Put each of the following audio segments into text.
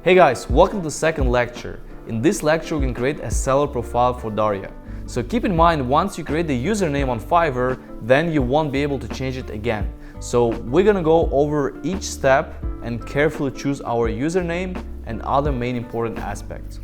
Hey guys, welcome to the second lecture. In this lecture, we can create a seller profile for Daria. So keep in mind, once you create the username on Fiverr, then you won't be able to change it again. So we're gonna go over each step and carefully choose our username and other main important aspects.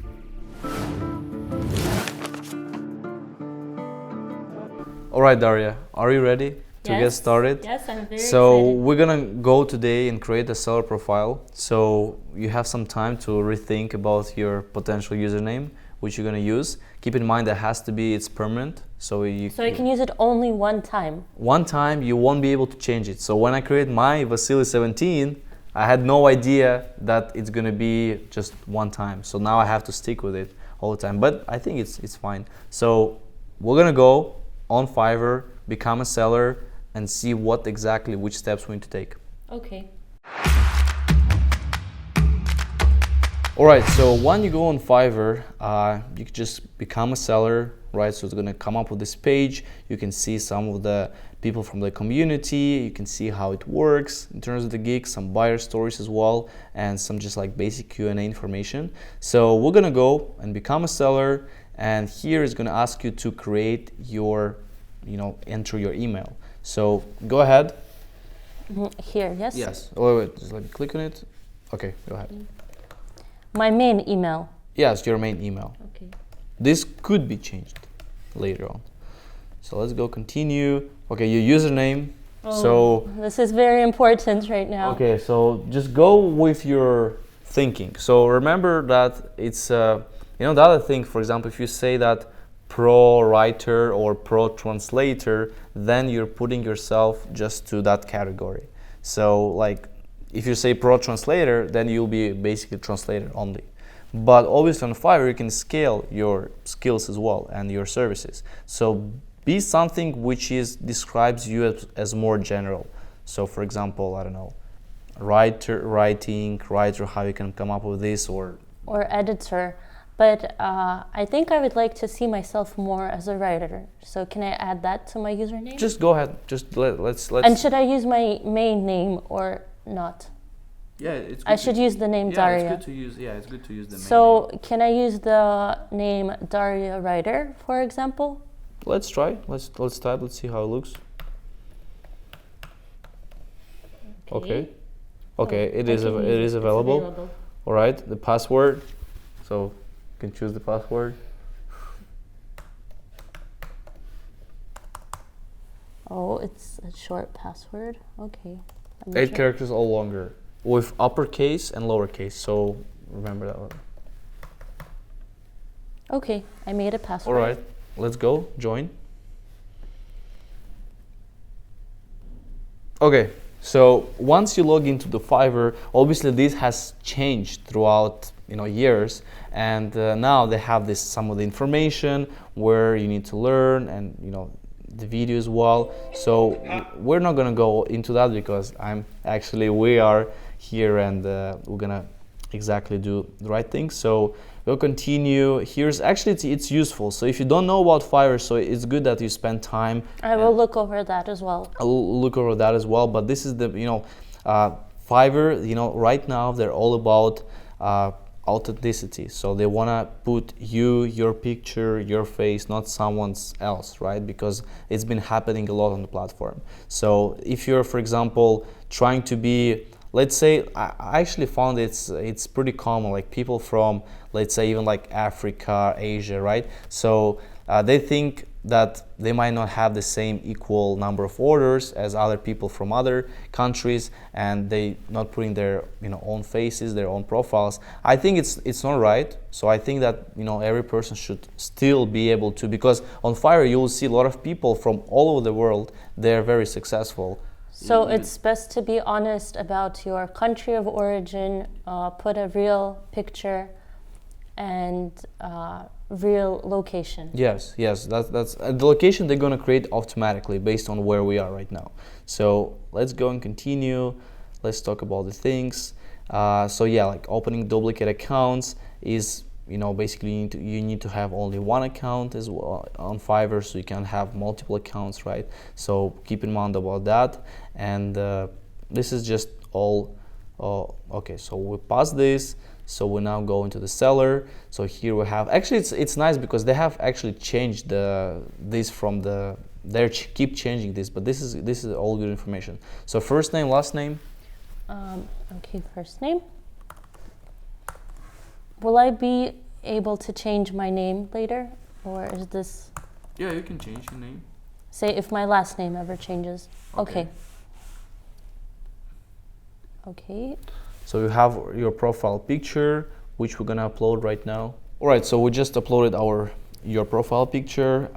Alright Daria, are you ready to get started? Yes, I'm very So excited. we're gonna go today and create a seller profile. So you have some time to rethink about your potential username, which you're gonna use. Keep in mind that it's permanent. So you can use it only one time. one time you won't be able to change it. So when I create my Vasily17, I had no idea that it's gonna be just one time. So now I have to stick with it all the time. But I think it's fine. So we're gonna go on Fiverr, become a seller, and see which steps we need to take. Okay. Alright, so when you go on Fiverr, you can just become a seller, right? So it's gonna come up with this page. You can see some of the people from the community. You can see how it works in terms of the gig, some buyer stories as well, and some just like basic Q&A information. So we're gonna go and become a seller, and here is gonna ask you to create your, enter your email. So go ahead. Here, yes? Yes. Oh, wait, just let me click on it. Okay, go ahead. My main email. Yes, your main email. Okay. This could be changed later on. So let's go continue. Okay, your username. So This is very important right now. okay, so just go with your thinking. So remember that it's the other thing, for example, if you say that pro writer or pro translator, then you're putting yourself just to that category. So like if you say pro translator, then you'll be basically translator only. But obviously on Fiverr you can scale your skills as well and your services. So be something which describes you as more general. So for example, I don't know, writer, how you can come up with this, or editor. But I think I would like to see myself more as a writer. So can I add that to my username? just go ahead. Just let's. And should I use my main name or not? Yeah, it's. I should use the name Daria. It's good to use the main So can I use the name Daria Writer, for example? Let's try. Let's type. Let's see how it looks. Okay. It is available. All right. The password. So you can choose the password. Oh, it's a short password. Okay. 8 characters or longer, with uppercase and lowercase. So remember that one. Okay, I made a password. All right. Let's go. Join. Okay. So once you log into the Fiverr, obviously this has changed throughout years, and now they have some of the information where you need to learn, and the video as well. So we're not gonna go into that because we are here, and we're gonna exactly do the right thing. So we'll continue. It's useful. So if you don't know about Fiverr, so it's good that you spend time. I will look over that as well. I'll look over that as well. But this is the Fiverr. Right now they're all about authenticity. So they wanna put your picture, your face, not someone else, right? Because it's been happening a lot on the platform. So if you're, for example, trying to be, let's say, I actually found it's pretty common, like people from, let's say, even like Africa, Asia, right? So they think that they might not have the same equal number of orders as other people from other countries, and they not putting their own faces, their own profiles. I think it's not right. So I think that every person should still be able to, because on Fiverr you will see a lot of people from all over the world. They're very successful. So it's best to be honest about your country of origin, put a real picture and real location. Yes, that's the location they're gonna create automatically based on where we are right now. So let's go and continue. Let's talk about the things. So yeah, like opening duplicate accounts is basically you need to have only one account as well on Fiverr, so you can have multiple accounts, right? So keep in mind about that. And this is just all. Okay, so we pass this. So we now go into the seller. So here we have, actually it's nice because they have actually changed this from the, keep changing this, but this is all good information. So first name, last name. Okay, first name. Will I be able to change my name later, or is this? Yeah, you can change your name. Say if my last name ever changes. Okay. Okay. So you have your profile picture, which we're gonna upload right now. All right, so we just uploaded your profile picture.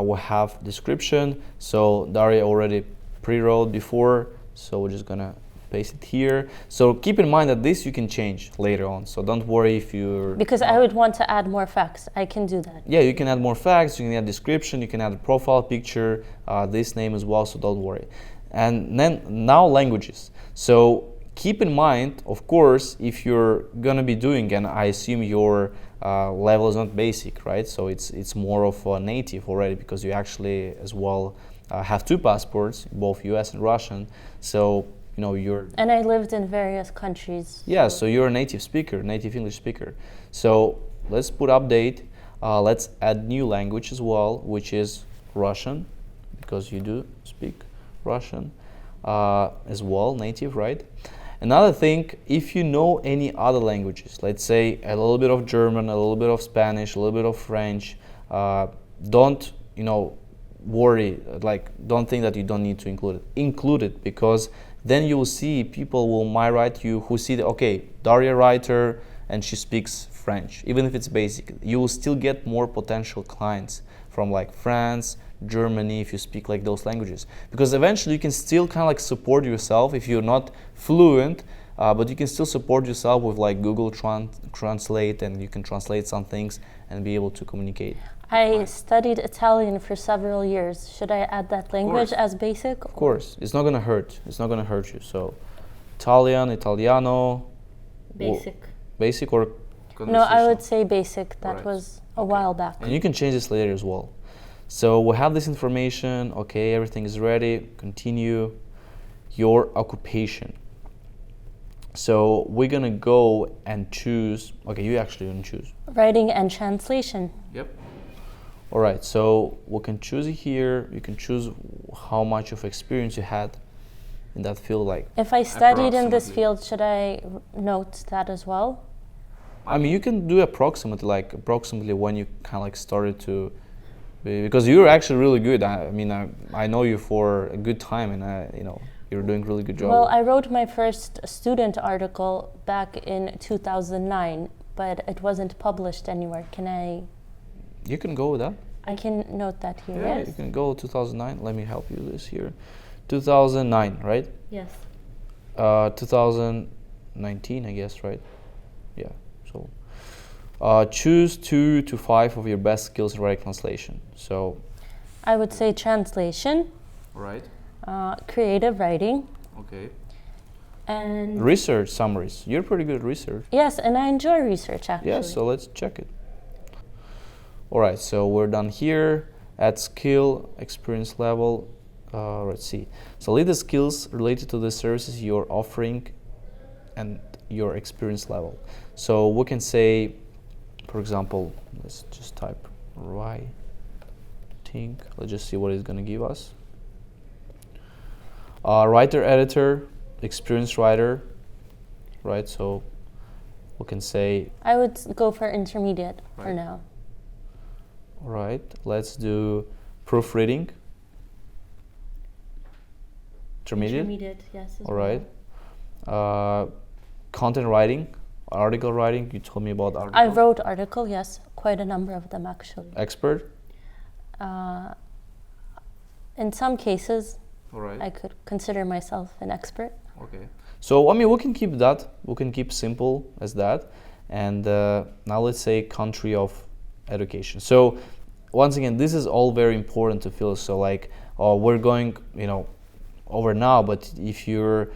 We have description. So Daria already pre-wrote before, so we're just gonna paste it here. So keep in mind that this you can change later on. So don't worry if you're... Because I would want to add more facts. I can do that. Yeah, you can add more facts, you can add description, you can add a profile picture, this name as well, so don't worry. And then now languages. So keep in mind, of course, if you're gonna be doing, and I assume your level is not basic, right? So it's more of a native already, because you actually as well have 2 passports, both US and Russian. So you know you're... And I lived in various countries. Yeah, so you're a native speaker, native English speaker. So let's put update. Let's add new language as well, which is Russian, because you do speak Russian as well, native, right? Another thing, if you know any other languages, let's say a little bit of German, a little bit of Spanish, a little bit of French, don't, worry, like don't think that you don't need to include it. Include it, because then you will see people might write you who see that, okay, Daria writer and she speaks French, even if it's basic. You will still get more potential clients from like France, Germany, if you speak like those languages, because eventually you can still kind of like support yourself if you're not fluent, but you can still support yourself with like Google Translate, and you can translate some things and be able to communicate. I studied Italian for several years. Should I add that language as basic? Of course, it's not gonna hurt. It's not gonna hurt you. So, Italian, Italiano. Basic. Basic or? No, I would say basic. That was a while back. And you can change this later as well. So we have this information. Okay, everything is ready. Continue. Your occupation. So we're gonna go and choose. Okay, you actually didn't choose. Writing and translation. Yep. All right, so we can choose it here. You can choose how much of experience you had in that field. Like, if I studied in this field, should I note that as well? I mean, you can do approximately when you kind of like started to, because you're actually really good. I mean, I know you for a good time, and you're doing a really good job. Well, I wrote my first student article back in 2009, but it wasn't published anywhere. Can I? You can go with that. I can note that here, yeah, yes? You can go 2009. Let me help you this here. 2009, right? Yes. 2019, I guess, right? Yeah, so choose 2 to 5 of your best skills in writing translation. So I would say translation. Right. Creative writing. Okay. And research summaries. You're pretty good at research. Yes, and I enjoy research, actually. Yeah, so let's check it. All right, so we're done here. Add skill, experience level. Let's see. So lead the skills related to the services you're offering and your experience level. So we can say, for example, let's just type writing. Let's just see what it's going to give us. Writer, editor, experienced writer, right? So we can say... I would go for intermediate for now. All right, let's do proofreading. Intermediate, yes. All right. Content writing, article writing. You told me about article. I wrote article, yes, quite a number of them actually. Expert. In some cases, all right. I could consider myself an expert. Okay. So I mean, we can keep that. We can keep simple as that. And now let's say country of education. So once again, this is all very important to fill. So like, we're going, over now, but if you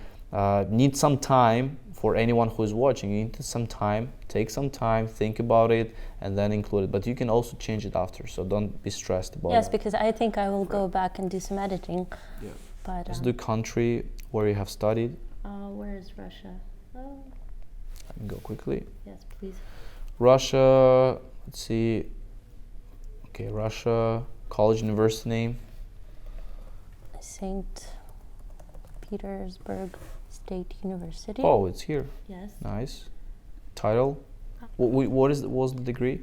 need some time, for anyone who is watching, you need some time, take some time, think about it, and then include it. But you can also change it after, so don't be stressed about it. Yes, because I think I will go back and do some editing. Yeah. But let's do country where you have studied. Where is Russia? Oh. Go quickly. Yes, please. Russia, let's see. Okay, Russia, college, university name. St. Petersburg State University. Oh, it's here. Yes. Nice. Title? What was the degree?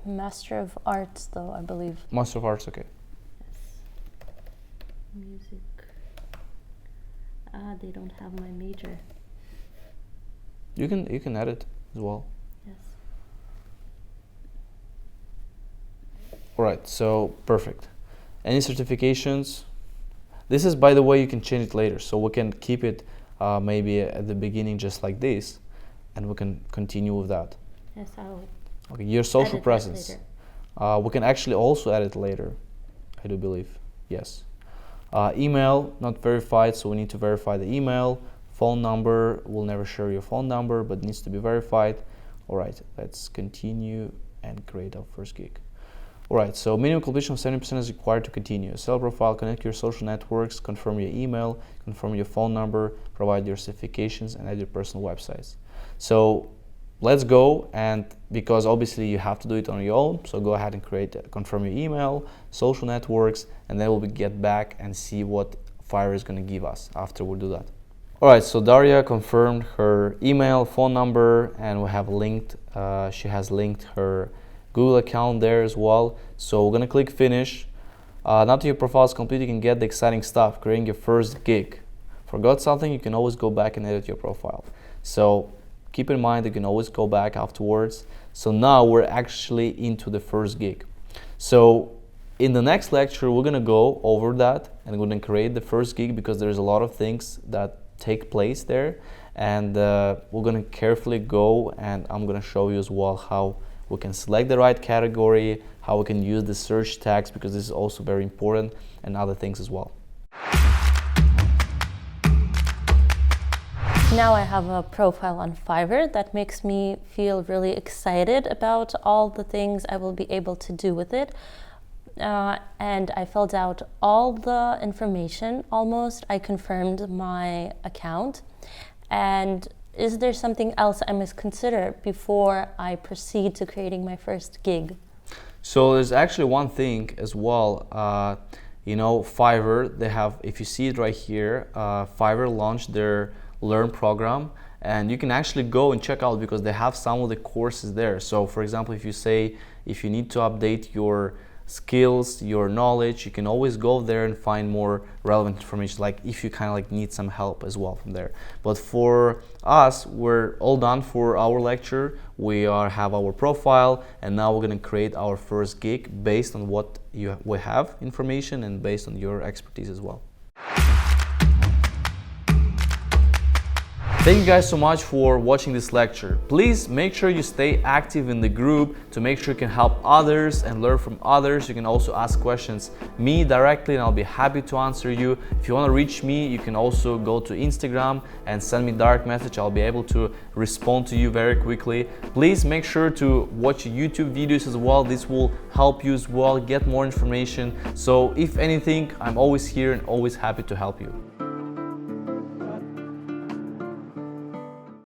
Master of Arts, though, I believe. Master of Arts, okay. Yes. Music. They don't have my major. You can edit as well. Yes. All right, so perfect. Any certifications? This is, by the way, you can change it later, so we can keep it maybe at the beginning just like this, and we can continue with that. Yes, I'll. Okay, your social edit presence. later. We can actually also edit later, I do believe. Yes. Email, not verified, so we need to verify the email. Phone number, we'll never share your phone number, but needs to be verified. All right, let's continue and create our first gig. All right, so minimum completion of 70% is required to continue. Sell profile, connect your social networks, confirm your email, confirm your phone number, provide your certifications, and add your personal websites. So let's go, and because obviously you have to do it on your own, so go ahead and confirm your email, social networks, and then we'll get back and see what Fiverr is going to give us after we do that. All right, so Daria confirmed her email, phone number, and we have linked, she has linked her Google account there as well. So we're gonna click finish. Now that your profile is complete, you can get the exciting stuff, creating your first gig. Forgot something, you can always go back and edit your profile. So keep in mind, you can always go back afterwards. So now we're actually into the first gig. So in the next lecture, we're gonna go over that and we're gonna create the first gig, because there's a lot of things that take place there. And we're gonna carefully go, and I'm gonna show you as well how we can select the right category, how we can use the search tags, because this is also very important, and other things as well. Now I have a profile on Fiverr that makes me feel really excited about all the things I will be able to do with it. And I filled out all the information almost. I confirmed my account. And is there something else I must consider before I proceed to creating my first gig? So there's actually one thing as well. Fiverr, they have, if you see it right here, Fiverr launched their Learn program, and you can actually go and check out, because they have some of the courses there. So for example, if you need to update your skills, your knowledge, you can always go there and find more relevant information, like if you kind of like need some help as well from there. But for us, we're all done for our lecture. We have our profile, and now we're going to create our first gig based on what we have information and based on your expertise as well. Thank you guys so much for watching this lecture. Please make sure you stay active in the group to make sure you can help others and learn from others. You can also ask questions me directly, and I'll be happy to answer you. If you want to reach me, you can also go to Instagram and send me direct message. I'll be able to respond to you very quickly. Please make sure to watch YouTube videos as well. This will help you as well get more information. So if anything, I'm always here and always happy to help you.